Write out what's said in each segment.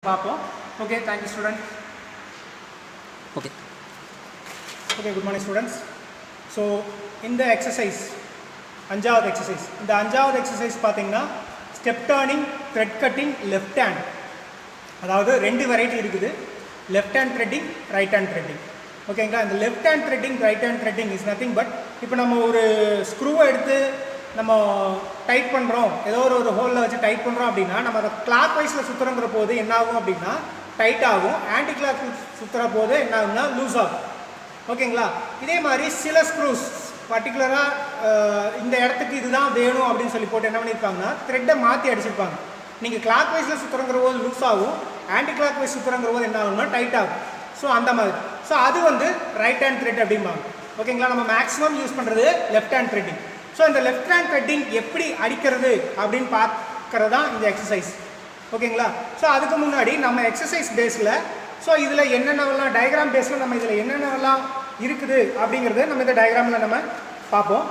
Okay, thank you student. Okay, good morning students. So in the exercise, அஞ்சாவது exercise, இந்த அஞ்சாவது exercise பார்த்தீங்கன்னா step turning, thread cutting, left hand. அதாவது ரெண்டு variety இருக்குது, left hand threading, right hand threading. ஓகேங்களா, இந்த left hand threading, right hand threading is nothing but இப்போ நம்ம ஒரு ஸ்க்ரூவை எடுத்து நம்ம டைட் பண்ணுறோம், ஏதோ ஒரு ஹோலில் வச்சு டைட் பண்ணுறோம் அப்படின்னா நம்ம அதை கிளாக் வைஸில் சுற்றுறங்கிற போது என்ன ஆகும் அப்படின்னா டைட் ஆகும், ஆன்டி கிளாக் சுற்றுற போது என்ன ஆகும்னா லூஸ் ஆகும். ஓகேங்களா, இதே மாதிரி சில ஸ்க்ரூஸ் பர்டிகுலராக இந்த இடத்துக்கு இதுதான் வேணும் அப்படின்னு சொல்லி போட்டு என்ன பண்ணியிருப்பாங்கன்னா த்ரெட்டை மாற்றி அடிச்சிருப்பாங்க. நீங்கள் கிளாக் வைஸில் சுற்றுறங்கிற போது லூஸ் ஆகும், ஆன்டி கிளாக் வைஸ் சுற்றுறங்கிற போது என்ன ஆகும்னா டைட் ஆகும். ஸோ அந்த மாதிரி. ஸோ அது வந்து ரைட் ஹேண்ட் த்ரெட் அப்படிம்பாங்க. ஓகேங்களா, நம்ம மேக்ஸிமம் யூஸ் பண்ணுறது லெஃப்ட் ஹேண்ட் த்ரெட்டிங். ஸோ இந்த லெஃப்ட் ஹேண்ட் த்ரெட்டிங் எப்படி அடிக்கிறது அப்படின்னு பார்க்கறது தான் இந்த எக்ஸசைஸ். ஓகேங்களா, ஸோ அதுக்கு முன்னாடி நம்ம எக்ஸசைஸ் பேஸில் ஸோ இதில் என்னென்னவெல்லாம் டயக்ராம் பேஸில் நம்ம இதில் என்னென்னவெல்லாம் இருக்குது அப்படிங்கிறது நம்ம இந்த டயக்ராமில் நம்ம பார்ப்போம்.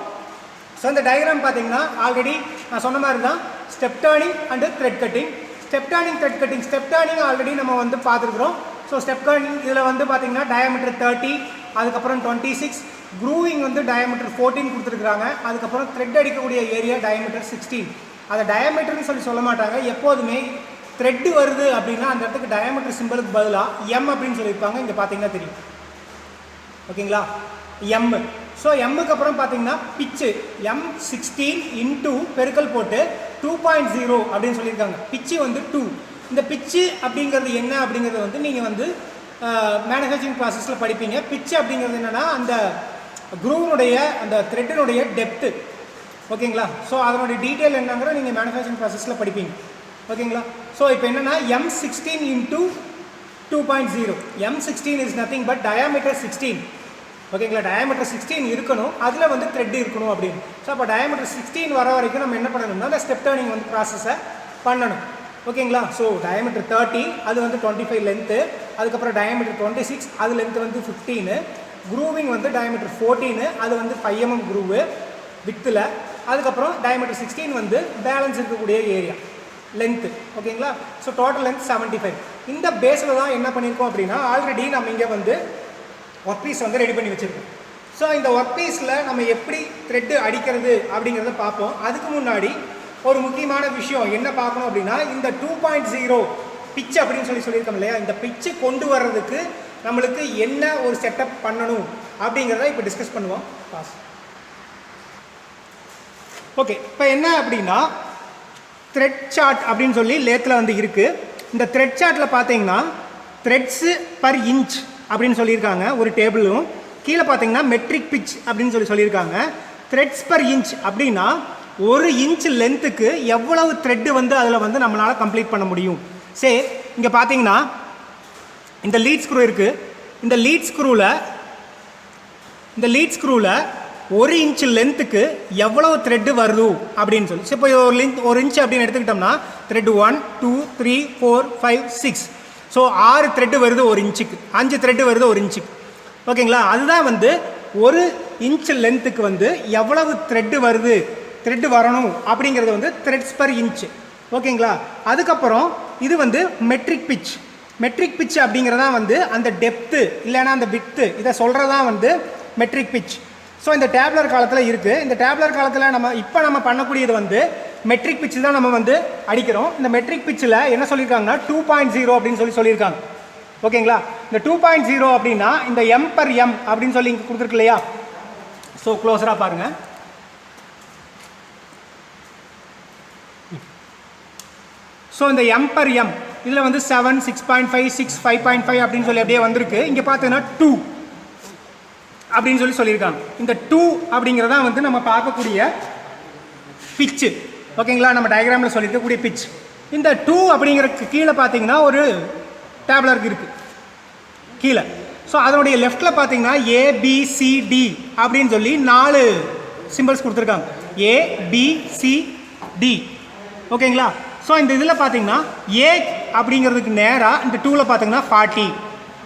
ஸோ இந்த டயக்ராம் பார்த்தீங்கன்னா ஆல்ரெடி நான் சொன்ன மாதிரி தான் step turning and thread cutting. Step turning, thread cutting. Step turning already நம்ம வந்து பார்த்துருக்குறோம். ஸோ ஸ்டெப் டர்னிங் இதில் வந்து பார்த்தீங்கன்னா டயாமீட்டர் 30, அதுக்கப்புறம் 26, க்ரூவிங் வந்து டயாமீட்டர் 14 கொடுத்துருக்குறாங்க. அதுக்கப்புறம் த்ரெட் அடிக்கக்கூடிய ஏரியா டயாமீட்டர் 16. அதை டயாமீட்டர்னு சொல்ல மாட்டாங்க. எப்போதுமே த்ரெட்டு வருது அப்படின்னா அந்த இடத்துக்கு டயாமீட்டர் சிம்பிளுக்கு பதிலாக எம் அப்படின்னு சொல்லியிருப்பாங்க. இங்கே பார்த்தீங்கன்னா தெரியும். ஓகேங்களா, எம். ஸோ எம்முக்கு அப்புறம் பார்த்தீங்கன்னா பிச்சு M16 இன்டூ பெருக்கல் போட்டு 2.0 அப்படின்னு சொல்லியிருக்காங்க. பிச்சு வந்து 2. இந்த பிச்சு அப்படிங்கிறது என்ன அப்படிங்கிறது வந்து நீங்கள் வந்து மேனுஃபேக்சரிங் ப்ராசஸில் படிப்பீங்க. பிச்சு அப்படிங்கிறது என்னென்னா அந்த க்ரூனுடைய அந்த த்ரெட்டினுடைய டெப்த்து. ஓகேங்களா, ஸோ அதனுடைய டீட்டெயில் என்னங்கிற நீங்கள் மேனுஃபேக்சரிங் ப்ராசஸில் படிப்பீங்க. ஓகேங்களா, ஸோ இப்போ என்னென்னா M16 into 2.0. M16 is nothing but diameter 16. ஓகேங்களா, டயாமீட்டர் 16 இருக்கணும், அதில் வந்து த்ரெட் இருக்கணும் அப்படின்னு. ஸோ அப்போ டயாமீட்டர் 16 வர வரைக்கும் நம்ம என்ன பண்ணணும்னா அந்த ஸ்டெப் டர்னிங் வந்து ப்ராசஸை பண்ணணும். ஓகேங்களா, ஸோ டயாமீட்டர் 30 அது வந்து 25 லென்த்து, அதுக்கப்புறம் டயாமீட்டர் 26 அது லென்த்து வந்து 15, க்ரூவிங் வந்து டயாமீட்டர் 14 அது வந்து 5 mm க்ரூவு வித்தில், அதுக்கப்புறம் டயாமீட்டர் 16 வந்து பேலன்ஸ் இருக்கக்கூடிய ஏரியா லென்த்து. ஓகேங்களா, ஸோ டோட்டல் லென்த் 75. இந்த பேஸில் தான் என்ன பண்ணியிருக்கோம் அப்படின்னா ஆல்ரெடி நம்ம இங்கே வந்து ஒர்க் பீஸ் வந்து ரெடி பண்ணி வச்சுருக்கோம். ஸோ இந்த ஒர்க் பீஸில் நம்ம எப்படி த்ரெட்டு அடிக்கிறது அப்படிங்கிறத பார்ப்போம். அதுக்கு முன்னாடி ஒரு முக்கியமான விஷயம் என்ன பார்க்கணும் அப்படின்னா இந்த 2.0 பிச்சு அப்படின்னு சொல்லியிருக்கோம் இல்லையா, இந்த பிச்சு கொண்டு வர்றதுக்கு நம்மளுக்கு என்ன ஒரு செட்டப் பண்ணணும் அப்படிங்கிறத இப்போ டிஸ்கஸ் பண்ணுவோம். பாஸ். ஓகே, இப்போ என்ன அப்படின்னா த்ரெட் சார்ட் அப்படின்னு சொல்லி லேத்தில் வந்து இருக்குது. இந்த த்ரெட் சார்ட்டில் பார்த்தீங்கன்னா த்ரெட்ஸு பர் இன்ச் அப்படின்னு சொல்லியிருக்காங்க ஒரு டேபிளும். கீழே பார்த்தீங்கன்னா மெட்ரிக் பிச் அப்படின்னு சொல்லியிருக்காங்க. த்ரெட்ஸ் பர் இன்ச் அப்படின்னா ஒரு இன்ச் லென்த்துக்கு எவ்வளவு த்ரெட்டு வந்து அதில் வந்து நம்மளால் கம்ப்ளீட் பண்ண முடியும். சரி, இங்கே பார்த்தீங்கன்னா இந்த லீட் ஸ்க்ரூ இருக்குது. இந்த லீட் ஸ்க்ரூவில் ஒரு இன்ச் லென்த்துக்கு எவ்வளவு த்ரெட்டு வருது அப்படின்னு சொல்லி இப்போ ஒரு இன்ச் அப்படின்னு எடுத்துக்கிட்டோம்னா த்ரெட்டு 1 2 3 4 5 6. ஸோ 6 த்ரெட்டு வருது ஒரு இன்ச்சுக்கு, 5 த்ரெட்டு வருது ஒரு இன்ச்சுக்கு. ஓகேங்களா, அதுதான் வந்து ஒரு இன்ச் லென்த்துக்கு வந்து எவ்வளவு த்ரெட்டு வரணும் அப்படிங்கிறது வந்து த்ரெட்ஸ் பர் இன்ச். ஓகேங்களா, அதுக்கப்புறம் இது வந்து மெட்ரிக் பிச் அப்படிங்கிறதா வந்து அந்த டெப்த்து இல்லைன்னா அந்த வித்து இதை சொல்கிறதா வந்து மெட்ரிக் பிச். ஸோ இந்த டேப்லர் காலத்தில் இருக்குது. இந்த டேப்லர் காலத்தில் நம்ம பண்ணக்கூடியது வந்து மெட்ரிக் பிச்சு தான் நம்ம வந்து அடிக்கிறோம். இந்த மெட்ரிக் பிச்சில் என்ன சொல்லியிருக்காங்கன்னா 2.0 அப்படின்னு சொல்லியிருக்காங்க. ஓகேங்களா, இந்த 2.0 அப்படின்னா இந்த M per M அப்படின்னு சொல்லி இங்கே கொடுத்துருக்கு இல்லையா. ஸோ க்ளோஸராக பாருங்கள். ஸோ இந்த M per M இதில் வந்து 7 6.5 6 5.5 அப்படின்னு சொல்லி அப்படியே வந்திருக்கு. இங்கே பார்த்தீங்கன்னா 2 அப்படின்னு சொல்லியிருக்காங்க. இந்த 2 அப்படிங்கிறதா வந்து நம்ம பார்க்கக்கூடிய பிச்சு. ஓகேங்களா, நம்ம டயக்ராமில் சொல்லியிருக்கக்கூடிய பிச். இந்த 2 அப்படிங்கிறதுக்கு கீழே பார்த்தீங்கன்னா ஒரு டேப்லருக்கு இருக்குது கீழே. ஸோ அதனுடைய லெஃப்டில் பார்த்தீங்கன்னா ABCD அப்படின்னு சொல்லி 4 சிம்பிள்ஸ் கொடுத்துருக்காங்க. ABCD. ஓகேங்களா, ஸோ இந்த இதில் பார்த்தீங்கன்னா A அப்படிங்கிறதுக்கு நேராக இந்த 2வில் பார்த்தீங்கன்னா 40,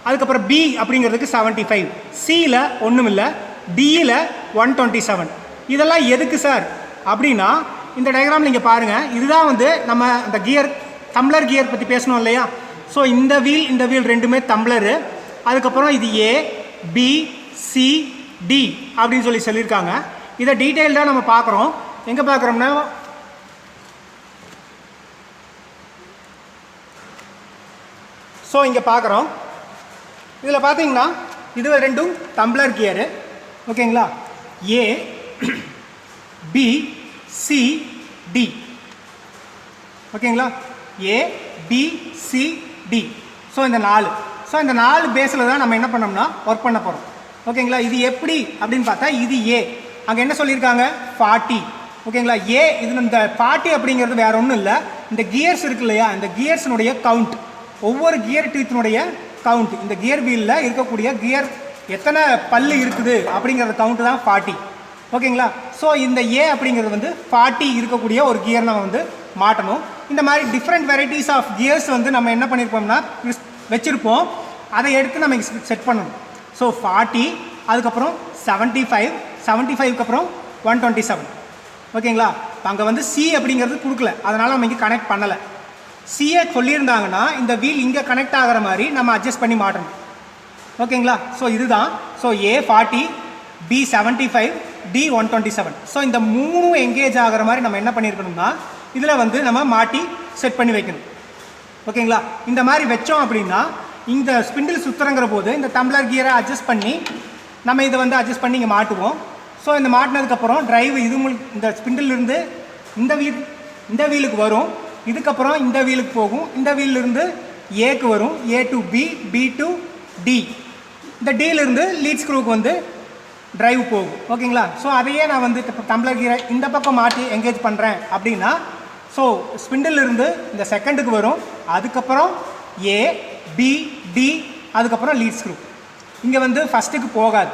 அதுக்கப்புறம் B அப்படிங்கிறதுக்கு 75, Cயில் ஒன்றும் இல்லை, Dயில் 127. இதெல்லாம் எதுக்கு சார் அப்படின்னா இந்த டயக்ராம் நீங்கள் பாருங்கள். இதுதான் வந்து நம்ம அந்த கியர் டம்ளர் கியர் பற்றி பேசணும் இல்லையா. ஸோ இந்த வீல் ரெண்டுமே டம்ளரு. அதுக்கப்புறம் இது ஏ பி சி டி அப்படின்னு சொல்லியிருக்காங்க. இதை டீட்டெயில்டாக நம்ம பார்க்குறோம். எங்கே பார்க்குறோம்னா ஸோ இங்கே பார்க்குறோம். இதில் பார்த்தீங்கன்னா இது ரெண்டும் டம்ளர் கியரு. ஓகேங்களா, ஏ பி சி டி. ஓகேங்களா, A B C D. So இந்த 4 பேஸில் தான் நம்ம என்ன பண்ணோம்னா ஒர்க் பண்ண போகிறோம். ஓகேங்களா, இது எப்படி அப்படின்னு பார்த்தா இது ஏ. அங்கே என்ன சொல்லியிருக்காங்க 40. ஓகேங்களா, ஏ இது இந்த 40 அப்படிங்கிறது வேற ஒன்றும் இல்லை, இந்த கியர்ஸ் இருக்கு இல்லையா, இந்த கியர்ஸினுடைய கவுண்ட், ஒவ்வொரு கியர் டீத்தினுடைய கவுண்ட், இந்த கியர் வீலில் இருக்கக்கூடிய கியர் எத்தனை பல்லு இருக்குது அப்படிங்கிறத கவுண்ட் தான் 40. ஓகேங்களா, ஸோ இந்த ஏ அப்படிங்கிறது வந்து 40 இருக்கக்கூடிய ஒரு கியர் நம்ம வந்து மாட்டணும். இந்த மாதிரி டிஃப்ரெண்ட் வெரைட்டிஸ் ஆஃப் கியர்ஸ் வந்து நம்ம என்ன பண்ணியிருப்போம்னா வச்சுருப்போம். அதை எடுத்து நம்ம செட் பண்ணணும். ஸோ 40, அதுக்கப்புறம் 75, 75க்கு அப்புறம் 127. ஓகேங்களா, அங்கே வந்து சி அப்படிங்கிறது கொடுக்கல, அதனால் நம்ம இங்கே கனெக்ட் பண்ணலை. சிஏ சொல்லியிருந்தாங்கன்னா இந்த வீல் இங்கே கனெக்ட் ஆகிற மாதிரி நம்ம அட்ஜஸ்ட் பண்ணி மாட்டணும். ஓகேங்களா, ஸோ இதுதான். ஸோ ஏ 40, பி 75, டி 127. ஸோ இந்த 3 எங்கேஜ் ஆகிற மாதிரி நம்ம என்ன பண்ணியிருக்கணும்னா இதில் வந்து நம்ம மாட்டி செட் பண்ணி வைக்கணும். ஓகேங்களா, இந்த மாதிரி வச்சோம் அப்படின்னா இந்த ஸ்பிண்டில் சுற்றுறங்கிற போது இந்த டம்ளர் கியரை அட்ஜஸ்ட் பண்ணி நம்ம இதை வந்து அட்ஜஸ்ட் பண்ணி இங்கே மாட்டுவோம். ஸோ இந்த மாட்டினதுக்கப்புறம் டிரைவ் இது இந்த ஸ்பிண்டிலிருந்து இந்த வீலுக்கு வரும், இதுக்கப்புறம் இந்த வீலுக்கு போகும், இந்த வீலிருந்து ஏக்கு வரும், A to B, B to D, இந்த டியிலிருந்து லீட் ஸ்க்ரூவுக்கு வந்து டிரைவ் போகும். ஓகேங்களா, ஸோ அதையே நான் வந்து டம்ளர் கியரை இந்த பக்கம் மாட்டி எங்கேஜ் பண்ணுறேன் அப்படின்னா ஸோ ஸ்பிண்டிலிருந்து இந்த செகண்டுக்கு வரும், அதுக்கப்புறம் ஏ பி டி, அதுக்கப்புறம் லீட் ஸ்க்ரூ. இங்கே வந்து ஃபஸ்ட்டுக்கு போகாது.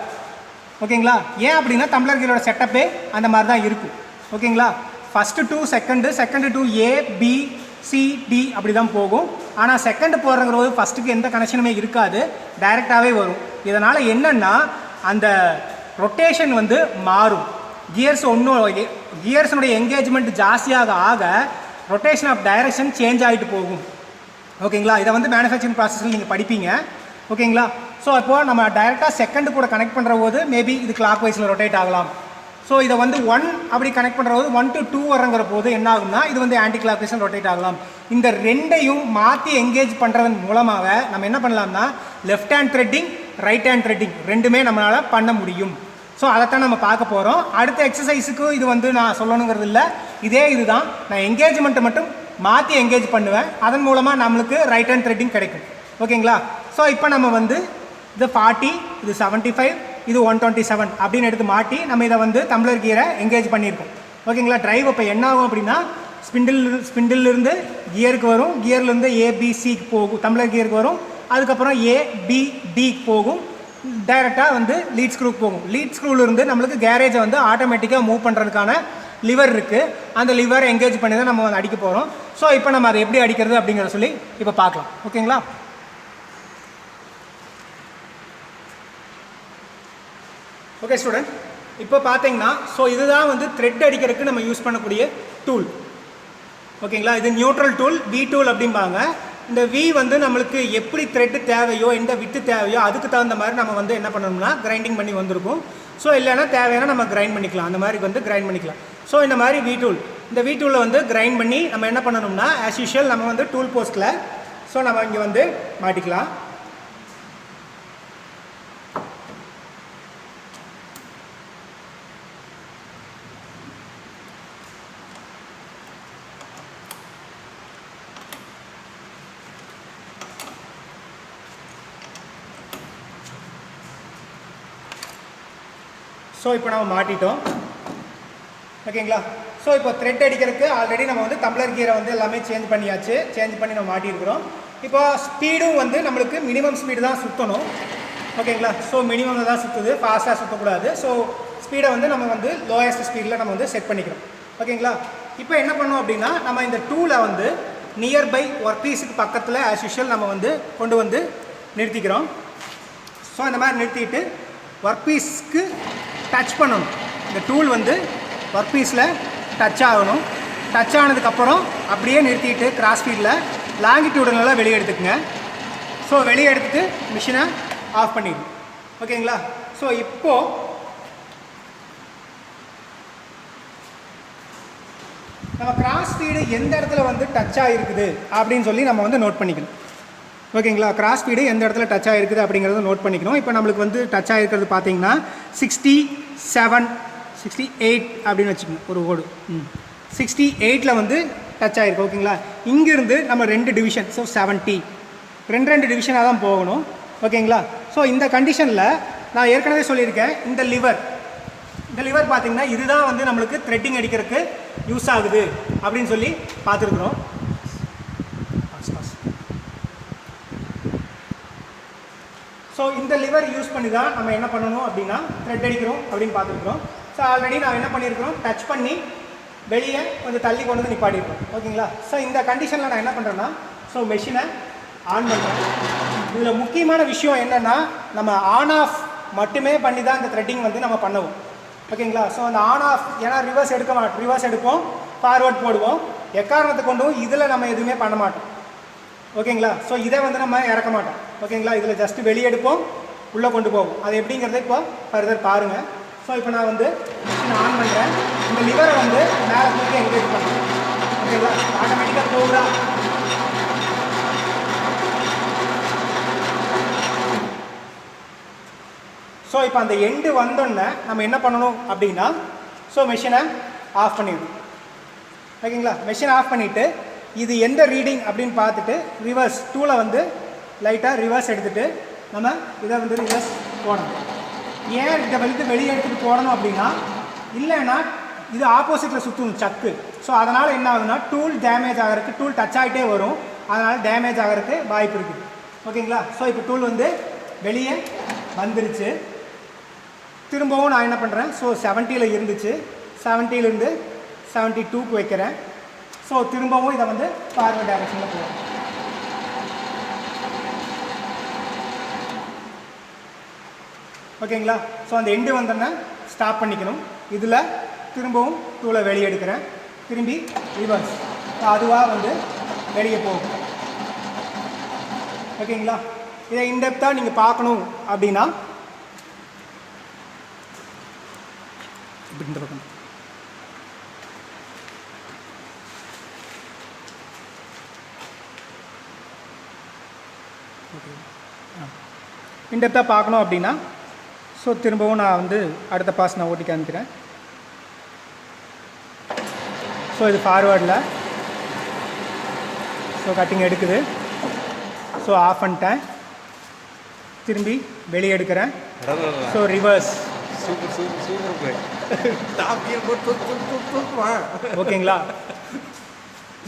ஓகேங்களா, ஏன் அப்படின்னா டம்ளர் கியரோட செட்டப்பே அந்த மாதிரி தான் இருக்கும். ஓகேங்களா, first to second to A B C D அப்படி தான் போகும். ஆனால் செகண்டு போடுறங்கிற போது ஃபஸ்ட்டுக்கு எந்த கனெக்ஷனுமே இருக்காது, டைரெக்டாகவே வரும். இதனால் என்னென்னா அந்த ரொட்டேஷன் வந்து மாறும். கியர்ஸினுடைய என்கேஜ்மெண்ட் ஜாஸ்தியாக ஆக ரொட்டேஷன் ஆஃப் டைரக்ஷன் சேஞ்ச் ஆகிட்டு போகும். ஓகேங்களா, இதை வந்து மேனுஃபேக்சரிங் ப்ராசஸில் நீங்கள் படிப்பீங்க. ஓகேங்களா, ஸோ அப்போது நம்ம டைரெக்டாக செகண்டு கூட கனெக்ட் பண்ணுற போது மேபி இது கிளாக் வைஸில் ரொட்டேட் ஆகலாம். ஸோ இதை வந்து 1 அப்படி கனெக்ட் பண்ணுற போது 1 to 2 வரங்கிற போது என்ன ஆகும்னா இது வந்து ஆன்டி கிளாக் வைஸில் ரொட்டேட் ஆகலாம். இந்த ரெண்டையும் மாற்றி என்கேஜ் பண்ணுறதன் மூலமாக நம்ம என்ன பண்ணலாம்னா left hand threading, right hand threading ரெண்டுமே நம்மளால் பண்ண முடியும். ஸோ அதைத்தான் நம்ம பார்க்க போகிறோம். அடுத்த எக்ஸசைஸுக்கு இது வந்து நான் சொல்லணுங்கிறது இல்லை, இதுதான் நான் என்கேஜ்மெண்ட்டை மட்டும் மாற்றி என்கேஜ் பண்ணுவேன், அதன் மூலமாக நம்மளுக்கு ரைட் ஹேண்ட் த்ரெட்டிங் கிடைக்கும். ஓகேங்களா, ஸோ இப்போ நம்ம வந்து இது 40, இது 75, இது 127 அப்படின்னு எடுத்து மாட்டி நம்ம இதை வந்து டம்ளர் கியரை என்கேஜ் பண்ணியிருக்கோம். ஓகேங்களா, டிரைவ் இப்போ என்ன ஆகும் அப்படின்னா ஸ்பிண்டிலிருந்து கியருக்கு வரும், கியர்லேருந்து ஏபிசிக்கு போகும், டம்ளர் கியருக்கு வரும், அதுக்கப்புறம் ஏபிடிக்கு போகும், டைரெக்டாக வந்து லீட் ஸ்க்ரூக்கு போகும். லீட் ஸ்க்ரூலேருந்து நம்மளுக்கு கேரேஜை வந்து ஆட்டோமேட்டிக்காக மூவ் பண்ணுறதுக்கான லிவர் இருக்குது, அந்த லிவரை என்கேஜ் பண்ணி தான் நம்ம வந்து அடிக்க போகிறோம். ஸோ இப்போ நம்ம அதை எப்படி அடிக்கிறது அப்படிங்கிறத சொல்லி இப்போ பார்க்கலாம். ஓகேங்களா, ஓகே ஸ்டூடெண்ட், இப்போ பார்த்தீங்கன்னா ஸோ இதுதான் வந்து த்ரெட் அடிக்கிறதுக்கு நம்ம யூஸ் பண்ணக்கூடிய டூல். ஓகேங்களா, இது நியூட்ரல் டூல், வி டூல் அப்படிம்பாங்க. இந்த வி வந்து நம்மளுக்கு எப்படி த்ரெட்டு தேவையோ எந்த விட்டு தேவையோ அதுக்கு தகுந்த மாதிரி நம்ம வந்து என்ன பண்ணணும்னா கிரைண்டிங் பண்ணி வந்திருக்கும். ஸோ இல்லைன்னா தேவையான நம்ம கிரைண்ட் பண்ணிக்கலாம், அந்த மாதிரி வந்து கிரைண்ட் பண்ணிக்கலாம். ஸோ இந்த மாதிரி வி டூல், இந்த வி டூலில் வந்து கிரைண்ட் பண்ணி நம்ம என்ன பண்ணணும்னா ஆஸ் யூஷுவல் நம்ம வந்து டூல் போஸ்ட்டில் ஸோ நம்ம இங்கே வந்து மாட்டிக்கலாம். ஸோ இப்போ நம்ம மாட்டிட்டோம். ஓகேங்களா, ஸோ இப்போ த்ரெட் அடிக்கிறதுக்கு ஆல்ரெடி நம்ம வந்து டம்ளர் கியரை வந்து எல்லாமே சேஞ்ச் பண்ணியாச்சு, சேஞ்ச் பண்ணி நம்ம மாட்டியிருக்கிறோம். இப்போ ஸ்பீடும் வந்து நம்மளுக்கு மினிமம் ஸ்பீடு தான் சுற்றணும். ஓகேங்களா, ஸோ மினிமம் தான் சுற்றுது, ஃபாஸ்ட்டாக சுற்றக்கூடாது. ஸோ ஸ்பீடை வந்து நம்ம வந்து லோயஸ்ட் ஸ்பீடில் நம்ம வந்து செட் பண்ணிக்கிறோம். ஓகேங்களா, இப்போ என்ன பண்ணோம் அப்படின்னா நம்ம இந்த டூலை வந்து நியர்பை ஒர்க் பீஸுக்கு பக்கத்தில் ஆஸ் யூஷுவல் நம்ம வந்து கொண்டு வந்து நிறுத்திக்கிறோம். ஸோ இந்த மாதிரி நிறுத்திட்டு ஒர்க் பீஸ்க்கு டச் பண்ணணும். இந்த டூல் வந்து ஒர்க் பீஸில் டச் ஆகணும். டச் ஆனதுக்கப்புறம் அப்படியே நிறுத்திட்டு கிராஸ் ஃபீல்டில் லாங்கிடியூடனெல்லாம் வெளியே எடுத்துக்கங்க. ஸோ வெளியே எடுத்துட்டு மிஷினை ஆஃப் பண்ணிடுங்க. ஓகேங்களா? ஸோ இப்போது நம்ம கிராஸ் ஃபீடு எந்த இடத்துல வந்து டச் ஆகிருக்குது அப்படின்னு சொல்லி நம்ம வந்து நோட் பண்ணிக்கணும். ஓகேங்களா? கிராஸ் ஃபீடு எந்த இடத்துல டச் ஆகிருக்குது அப்படிங்கிறத நோட் பண்ணிக்கணும். இப்போ நம்மளுக்கு வந்து டச் ஆகிருக்கிறது பார்த்தீங்கன்னா 67, 68 அப்படின்னு வச்சுக்கணும் ஒரு ஓடு. 68ல் வந்து டச் ஆகிருக்கு. ஓகேங்களா? இங்கேருந்து நம்ம 2 டிவிஷன், ஸோ 70 2 டிவிஷனாக தான் போகணும். ஓகேங்களா? ஸோ இந்த கண்டிஷனில் நான் ஏற்கனவே சொல்லியிருக்கேன், இந்த லிவர் பார்த்தீங்கன்னா இதுதான் வந்து நம்மளுக்கு த்ரெட்டிங் அடிக்கிறதுக்கு யூஸ் ஆகுது அப்படின்னு சொல்லி பார்த்துருக்குறோம். ஸோ இந்த லிவர் யூஸ் பண்ணி தான் நம்ம என்ன பண்ணணும் அப்படின்னா த்ரெட் அடிக்கிறோம் அப்படின்னு பார்த்துருக்குறோம். ஸோ ஆல்ரெடி நான் என்ன பண்ணியிருக்கிறோம், டச் பண்ணி வெளியே கொஞ்சம் தள்ளி கொண்டு வந்து நிப்பாட்டியிருக்கோம். ஓகேங்களா? ஸோ இந்த கண்டிஷனில் நான் என்ன பண்ணுறேன்னா, ஸோ மெஷினை ஆன் பண்ணுறேன். இதில் முக்கியமான விஷயம் என்னென்னா, நம்ம ஆன் ஆஃப் மட்டுமே பண்ணி தான் இந்த த்ரெட்டிங் வந்து நம்ம பண்ணுவோம். ஓகேங்களா? ஸோ அந்த ஆன் ஆஃப், ஏன்னா ரிவர்ஸ் எடுக்க மாட்டோம், ரிவர்ஸ் எடுப்போம், ஃபார்வர்ட் போடுவோம், எக்காரணத்தை கொண்டும் இதில் நம்ம எதுவுமே பண்ண மாட்டோம். ஓகேங்களா? ஸோ இதை வந்து நம்ம இறக்க மாட்டோம். ஓகேங்களா? இதில் ஜஸ்ட்டு வெளியே எடுப்போம், உள்ளே கொண்டு போவோம். அது எப்படிங்கிறத இப்போ ஃபர்தர் பாருங்கள். ஸோ இப்போ நான் வந்து மிஷின் ஆன் பண்ணுறேன். இந்த லிவரை வந்து மேலே தூக்கி என்கேஜ் பண்ணுறேன். ஓகேங்களா? ஆட்டோமேட்டிக்காக போகுதா? ஸோ இப்போ அந்த எண்டு வந்தோடனே நம்ம என்ன பண்ணணும் அப்படின்னா, ஸோ மெஷினை ஆஃப் பண்ணிடணும். ஓகேங்களா? மெஷினை ஆஃப் பண்ணிவிட்டு இது எந்த ரீடிங் அப்படின்னு பார்த்துட்டு ரிவர்ஸ் டூலை வந்து லைட்டாக ரிவர்ஸ் எடுத்துகிட்டு நம்ம இதை வந்து ரிவர்ஸ் போடணும். ஏன் இதை வந்து வெளியே எடுத்துகிட்டு போடணும் அப்படின்னா, இல்லைன்னா இது ஆப்போசிட்டில் சுற்றணும் சக்கு. ஸோ அதனால் என்ன ஆகுதுன்னா, டூல் டேமேஜ் ஆகிறதுக்கு, டூல் டச் ஆகிட்டே வரும், அதனால் டேமேஜ் ஆகிறதுக்கு வாய்ப்பு இருக்குது. ஓகேங்களா? ஸோ இப்போ டூல் வந்து வெளியே வந்துருச்சு. திரும்பவும் நான் என்ன பண்ணுறேன், ஸோ 70ல் இருந்துச்சு, 70லேருந்து 72க்கு வைக்கிறேன். ஸோ திரும்பவும் இதை வந்து ஃபார்வர்ட் டைரக்ஷனில் போகிறேன். ஓகேங்களா? ஸோ அந்த எண்டு வந்தோடனே ஸ்டாப் பண்ணிக்கணும். இதில் திரும்பவும் டூலை வெளியே எடுக்கிறேன், திரும்பி ரிவர்ஸ், அதுவாக வந்து வெளியே போகும். ஓகேங்களா? இதை இன்டெப்த்தாக நீங்கள் பார்க்கணும் அப்படின்னா இந்த பக்கம் இன்டெப்த்தாக பார்க்கணும் அப்படின்னா, ஸோ திரும்பவும் நான் வந்து அடுத்த பாஸ் நான் ஓட்டி காமிக்கிறேன். ஸோ இது ஃபார்வேர்டில், ஸோ கட்டிங் எடுக்குது. ஸோ ஆஃப் பண்ணிட்டேன், திரும்பி வெளியே எடுக்கிறேன். So reverse. ஓகேங்களா?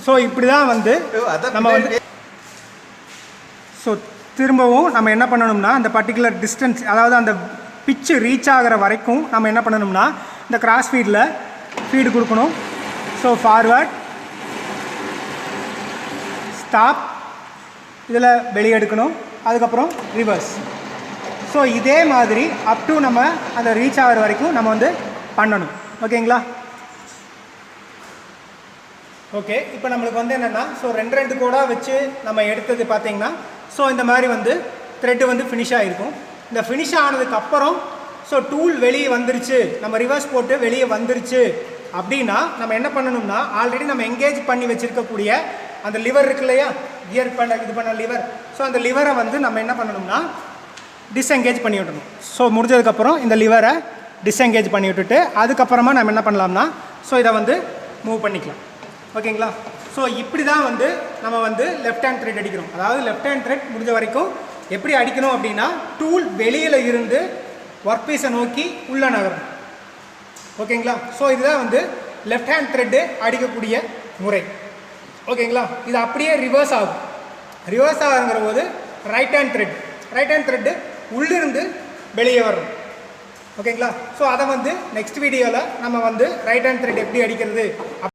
ஸோ இப்படி தான் வந்து நம்ம வந்து, ஸோ திரும்பவும் நம்ம என்ன பண்ணணும்னா, அந்த பர்டிகுலர் டிஸ்டன்ஸ், அதாவது அந்த பிச்சு ரீச் ஆகிற வரைக்கும் நம்ம என்ன பண்ணணும்னா, இந்த கிராஸ் ஃபீடில் ஃபீடு கொடுக்கணும். ஸோ ஃபார்வர்ட், ஸ்டாப், இதில் வெளியே எடுக்கணும், அதுக்கப்புறம் ரிவர்ஸ். ஸோ இதே மாதிரி அப் டு நம்ம அந்த ரீச் ஆகிற வரைக்கும் நம்ம வந்து பண்ணணும். ஓகேங்களா? ஓகே, இப்போ நம்மளுக்கு வந்து என்னென்னா, ஸோ 2 கோடாக வச்சு நம்ம எடுத்தது பார்த்தீங்கன்னா, ஸோ இந்த மாதிரி வந்து த்ரெட்டு வந்து ஃபினிஷ் ஆகிருக்கும். இந்த ஃபினிஷ் ஆனதுக்கப்புறம் ஸோ டூல் வெளியே வந்துருச்சு, நம்ம ரிவர்ஸ் போட்டு வெளியே வந்துருச்சு அப்படின்னா நம்ம என்ன பண்ணணும்னா, ஆல்ரெடி நம்ம எங்கேஜ் பண்ணி வச்சுருக்கக்கூடிய அந்த லிவர் இருக்கு இல்லையா, கியர் பண்ண இது பண்ண லிவர், ஸோ அந்த லிவரை வந்து நம்ம என்ன பண்ணணும்னா டிஸ்எங்கேஜ் பண்ணி விட்டணும். ஸோ முடிஞ்சதுக்கப்புறம் இந்த லிவரை டிஸ்எங்கேஜ் பண்ணி விட்டுட்டு அதுக்கப்புறமா நம்ம என்ன பண்ணலாம்னா, ஸோ இதை வந்து மூவ் பண்ணிக்கலாம். ஓகேங்களா? ஸோ இப்படி தான் வந்து நம்ம வந்து லெஃப்ட் ஹேண்ட் த்ரெட் அடிக்கிறோம். அதாவது லெஃப்ட் ஹேண்ட் த்ரெட் முடிஞ்ச வரைக்கும் எப்படி அடிக்கணும் அப்படின்னா, டூல் வெளியில் இருந்து ஒர்க் பீஸை நோக்கி உள்ள நகரும். ஓகேங்களா? ஸோ இதுதான் வந்து லெஃப்ட் ஹேண்ட் த்ரெட்டு அடிக்கக்கூடிய முறை. ஓகேங்களா? இது அப்படியே ரிவர்ஸ் ஆகும். ரிவர்ஸ் ஆகுங்கிற போது ரைட் ஹேண்ட் த்ரெட்டு உள்ளிருந்து வெளியே வரும். ஓகேங்களா? ஸோ அதை வந்து நெக்ஸ்ட் வீடியோவில் நம்ம வந்து ரைட் ஹேண்ட் த்ரெட் எப்படி அடிக்கிறது